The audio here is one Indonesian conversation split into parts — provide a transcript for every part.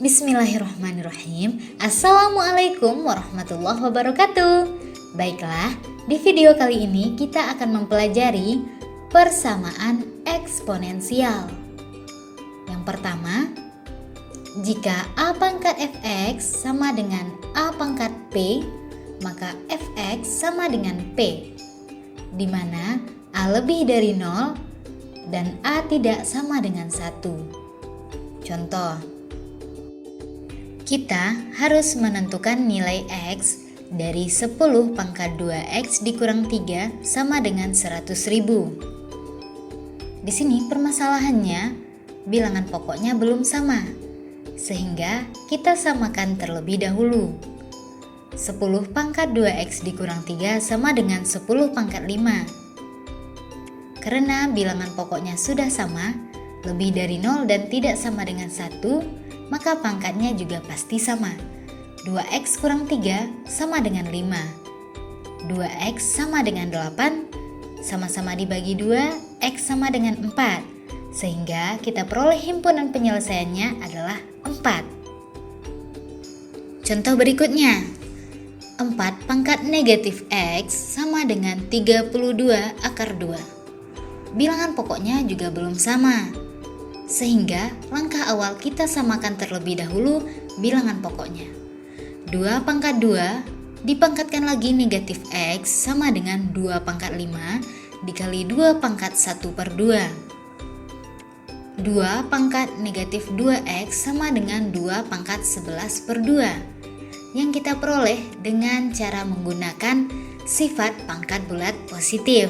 Bismillahirrahmanirrahim. Assalamualaikum warahmatullahi wabarakatuh. Baiklah, di video kali ini kita akan mempelajari persamaan eksponensial. Yang pertama, jika A pangkat fx sama dengan A pangkat p, maka fx sama dengan p, di mana A lebih dari 0 dan A tidak sama dengan 1. Contoh, kita harus menentukan nilai X dari 10 pangkat 2X dikurang 3 sama dengan 100.000. Di sini permasalahannya, bilangan pokoknya belum sama, sehingga kita samakan terlebih dahulu. 10 pangkat 2X dikurang 3 sama dengan 10 pangkat 5. Karena bilangan pokoknya sudah sama, lebih dari 0 dan tidak sama dengan 1, maka pangkatnya juga pasti sama. 2x kurang 3 sama dengan 5. 2x sama dengan 8, sama-sama dibagi 2, x sama dengan 4. Sehingga kita peroleh himpunan penyelesaiannya adalah 4. Contoh berikutnya, 4 pangkat negatif x sama dengan 32 akar 2. Bilangan pokoknya juga belum sama, sehingga langkah awal kita samakan terlebih dahulu bilangan pokoknya. 2 pangkat 2 dipangkatkan lagi negatif x sama dengan 2 pangkat 5 dikali 2 pangkat 1 per 2. 2 pangkat negatif 2x sama dengan 2 pangkat 11 per 2 yang kita peroleh dengan cara menggunakan sifat pangkat bulat positif.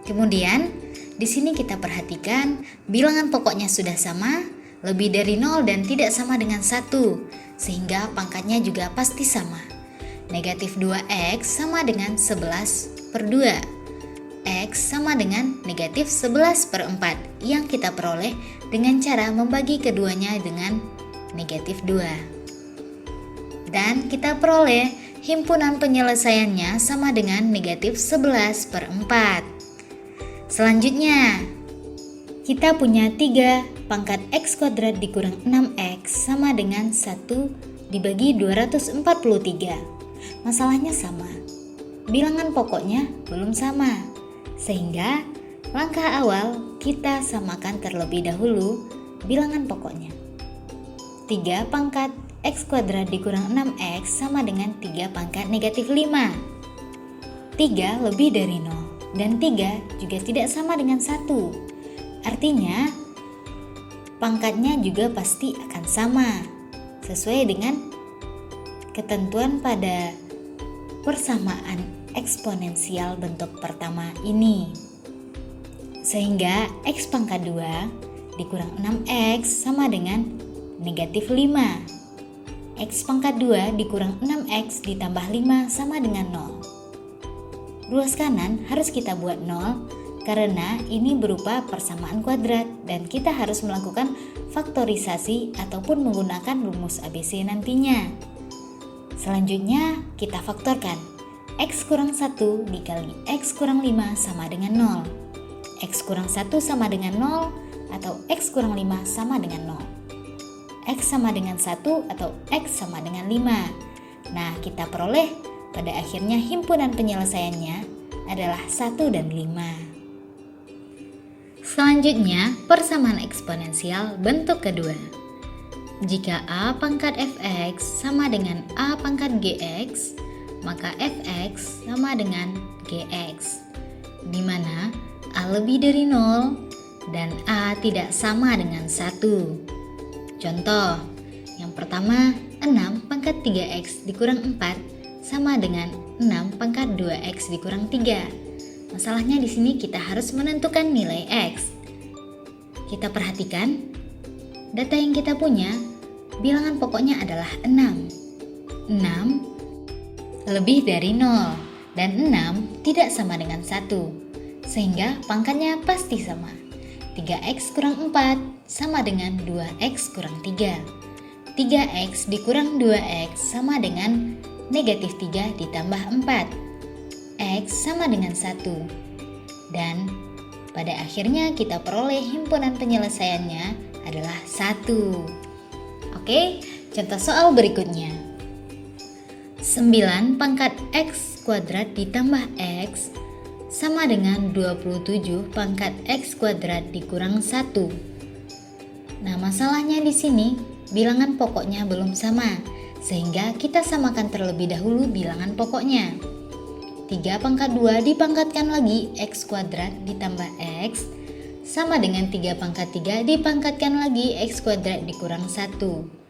Kemudian di sini kita perhatikan bilangan pokoknya sudah sama, lebih dari 0 dan tidak sama dengan 1, sehingga pangkatnya juga pasti sama. Negatif 2x sama dengan 11 per 2. X sama dengan negatif 11 per 4 yang kita peroleh dengan cara membagi keduanya dengan negatif 2. Dan kita peroleh himpunan penyelesaiannya sama dengan negatif 11 per 4. Selanjutnya, kita punya 3 pangkat x kuadrat dikurang 6x sama dengan 1 dibagi 243. Masalahnya sama, bilangan pokoknya belum sama, sehingga langkah awal kita samakan terlebih dahulu bilangan pokoknya. 3 pangkat x kuadrat dikurang 6x sama dengan 3 pangkat negatif 5. 3 lebih dari 0. Dan 3 juga tidak sama dengan 1. Artinya, pangkatnya juga pasti akan sama, sesuai dengan ketentuan pada persamaan eksponensial bentuk pertama ini. Sehingga x pangkat 2 dikurang 6x sama dengan negatif 5. X pangkat 2 dikurang 6x ditambah 5 sama dengan 0. Ruas kanan harus kita buat 0 karena ini berupa persamaan kuadrat dan kita harus melakukan faktorisasi ataupun menggunakan rumus ABC nantinya. Selanjutnya kita faktorkan. X kurang 1 dikali X kurang 5 sama dengan 0. X kurang 1 sama dengan 0 atau X kurang 5 sama dengan 0. X sama dengan 1 atau X sama dengan 5. Nah, kita peroleh pada akhirnya himpunan penyelesaiannya adalah 1 dan 5. Selanjutnya, persamaan eksponensial bentuk kedua. Jika A pangkat fx sama dengan A pangkat gx, maka fx sama dengan gx, di mana A lebih dari 0 dan A tidak sama dengan 1. Contoh, yang pertama, 6 pangkat 3x dikurang 4 sama dengan 6 pangkat 2x dikurang 3. Masalahnya di sini kita harus menentukan nilai x. Kita perhatikan, data yang kita punya, bilangan pokoknya adalah 6. 6 lebih dari 0 dan 6 tidak sama dengan 1, sehingga pangkatnya pasti sama. 3x kurang 4 sama dengan 2x kurang 3. 3x dikurang 2x sama dengan negatif 3 ditambah 4. X sama dengan 1. Dan pada akhirnya kita peroleh himpunan penyelesaiannya adalah 1. Oke, Oke, contoh soal berikutnya. 9 pangkat X kuadrat ditambah X sama dengan 27 pangkat X kuadrat dikurang 1. Nah, masalahnya di sini bilangan pokoknya belum sama, sehingga kita samakan terlebih dahulu bilangan pokoknya. 3 pangkat 2 dipangkatkan lagi X kuadrat ditambah X sama dengan 3 pangkat 3 dipangkatkan lagi X kuadrat dikurang 1.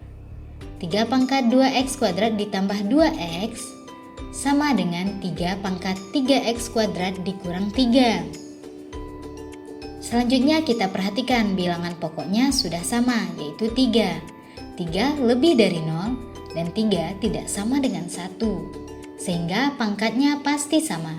3 pangkat 2X kuadrat ditambah 2X sama dengan 3 pangkat 3X kuadrat dikurang 3. Selanjutnya kita perhatikan bilangan pokoknya sudah sama, yaitu 3. 3 lebih dari 0 dan 3 tidak sama dengan 1, sehingga pangkatnya pasti sama.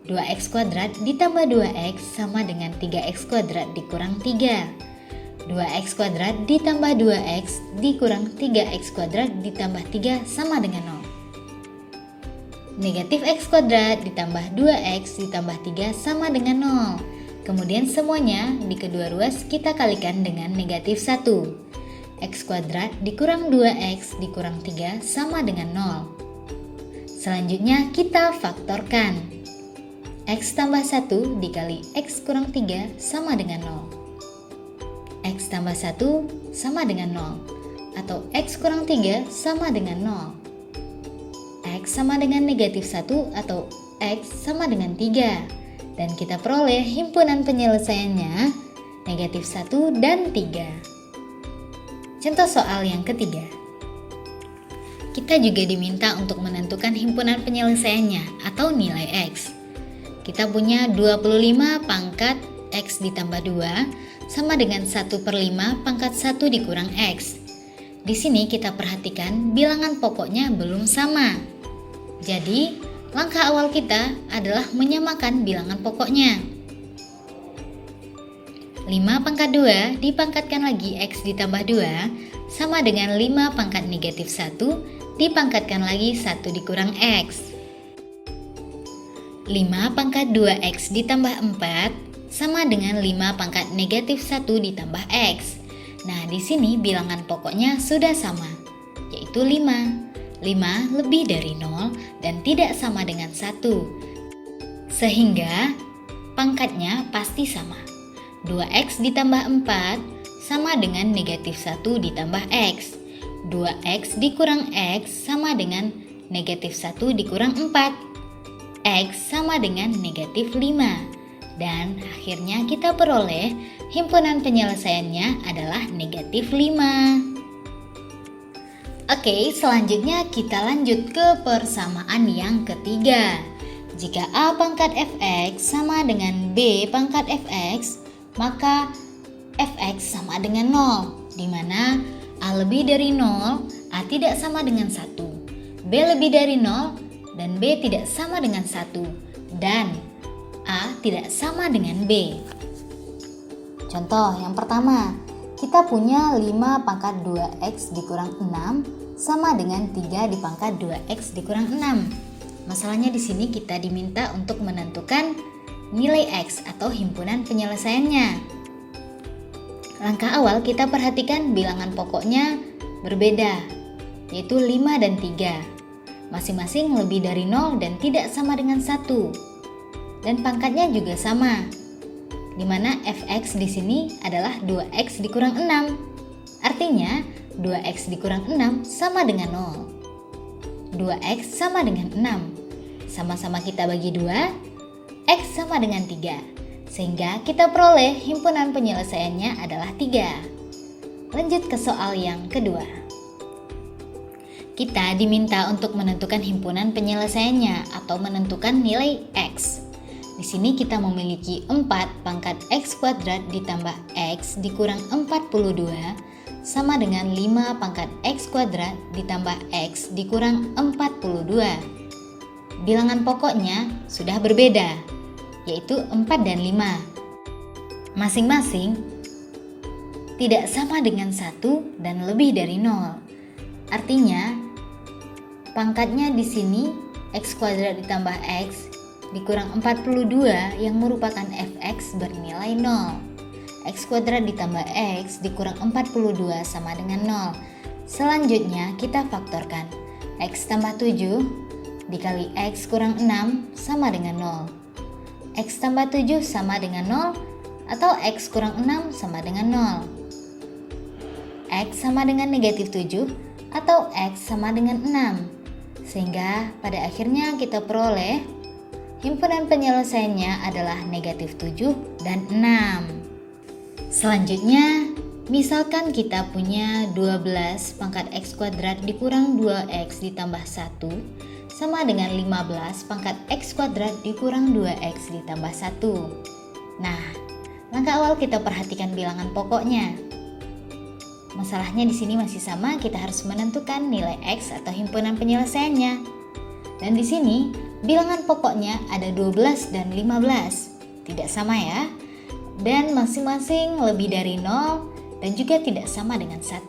2X kuadrat ditambah 2X sama dengan 3X kuadrat dikurang 3. 2X kuadrat ditambah 2X dikurang 3X kuadrat ditambah 3 sama dengan 0. Negatif X kuadrat ditambah 2X ditambah 3 sama dengan 0. Kemudian semuanya di kedua ruas kita kalikan dengan negatif 1. X kuadrat dikurang 2X dikurang 3 sama dengan 0. Selanjutnya kita faktorkan. X tambah 1 dikali X kurang 3 sama dengan 0. X tambah 1 sama dengan 0, atau X kurang 3 sama dengan 0. X sama dengan negatif 1 atau X sama dengan 3. Dan kita peroleh himpunan penyelesaiannya negatif 1 dan 3. Contoh soal yang ketiga. Kita juga diminta untuk menentukan himpunan penyelesaiannya atau nilai X. Kita punya 25 pangkat X ditambah 2 sama dengan 1/5 pangkat 1 dikurang X. Di sini kita perhatikan bilangan pokoknya belum sama. Jadi, langkah awal kita adalah menyamakan bilangan pokoknya. 5 pangkat 2 dipangkatkan lagi X ditambah 2 sama dengan 5 pangkat negatif 1 dipangkatkan lagi 1 dikurang X. 5 pangkat 2X ditambah 4 sama dengan 5 pangkat negatif 1 ditambah X. Nah, di sini bilangan pokoknya sudah sama, yaitu 5. 5 lebih dari 0 dan tidak sama dengan 1. Sehingga pangkatnya pasti sama. 2X ditambah 4 sama dengan negatif 1 ditambah X. 2X dikurang X sama dengan negatif 1 dikurang 4. X sama dengan negatif 5. Dan akhirnya kita peroleh himpunan penyelesaiannya adalah negatif 5. Oke, selanjutnya kita lanjut ke persamaan yang ketiga. Jika A pangkat fx sama dengan B pangkat fx, maka fx sama dengan 0, di mana A lebih dari 0, A tidak sama dengan 1. B lebih dari 0, dan B tidak sama dengan 1, dan A tidak sama dengan B. Contoh yang pertama, kita punya 5 pangkat 2X dikurang 6 sama dengan 3 dipangkat 2X dikurang 6. Masalahnya di sini kita diminta untuk menentukan nilai X atau himpunan penyelesaiannya. Langkah awal kita perhatikan bilangan pokoknya berbeda, yaitu 5 dan 3. Masing-masing lebih dari 0 dan tidak sama dengan 1. Dan pangkatnya juga sama, di mana fx di sini adalah 2x dikurang 6. Artinya 2x dikurang 6 sama dengan 0. 2x sama dengan 6. Sama-sama kita bagi 2, x sama dengan 3. Sehingga kita peroleh himpunan penyelesaiannya adalah 3. Lanjut ke soal yang kedua. Kita diminta untuk menentukan himpunan penyelesaiannya atau menentukan nilai X. Di sini kita memiliki 4 pangkat X kuadrat ditambah X dikurang 42 sama dengan 5 pangkat X kuadrat ditambah X dikurang 42. Bilangan pokoknya sudah berbeda, yaitu 4 dan 5. Masing-masing tidak sama dengan 1 dan lebih dari 0. Artinya, pangkatnya di sini X kuadrat ditambah X dikurang 42 yang merupakan fx bernilai 0. X kuadrat ditambah X dikurang 42 sama dengan 0. Selanjutnya kita faktorkan. X tambah 7 dikali X kurang 6 sama dengan 0. X tambah 7 sama dengan 0 atau X kurang 6 sama dengan 0. X sama dengan negatif 7 atau X sama dengan 6. Sehingga pada akhirnya kita peroleh himpunan penyelesaiannya adalah negatif 7 dan 6. Selanjutnya, misalkan kita punya 12 pangkat X kuadrat dikurang 2X ditambah 1 sama dengan 15 pangkat X kuadrat dikurang 2X ditambah 1. Nah, langkah awal kita perhatikan bilangan pokoknya. Masalahnya di sini masih sama, kita harus menentukan nilai X atau himpunan penyelesaiannya. Dan di sini, bilangan pokoknya ada 12 dan 15. Tidak sama ya. Dan masing-masing lebih dari 0 dan juga tidak sama dengan 1.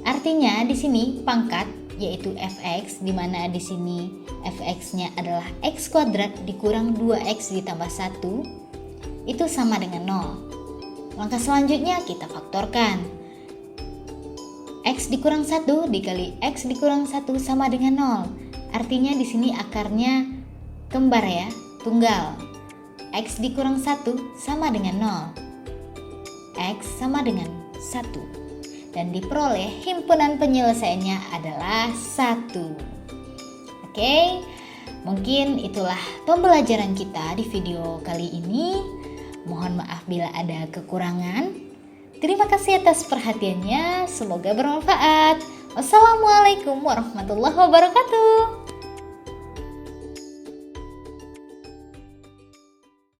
Artinya di sini pangkat yaitu fx, di mana di sini fx-nya adalah x kuadrat dikurang 2x ditambah 1, itu sama dengan 0. Langkah selanjutnya kita faktorkan. X dikurang 1 dikali x dikurang 1 sama dengan 0. Artinya di sini akarnya kembar ya, tunggal. X dikurang 1 sama dengan 0. X sama dengan 1. Dan diperoleh himpunan penyelesaiannya adalah 1. Oke, mungkin itulah pembelajaran kita di video kali ini. Mohon maaf bila ada kekurangan. Terima kasih atas perhatiannya, semoga bermanfaat. Wassalamualaikum warahmatullahi wabarakatuh.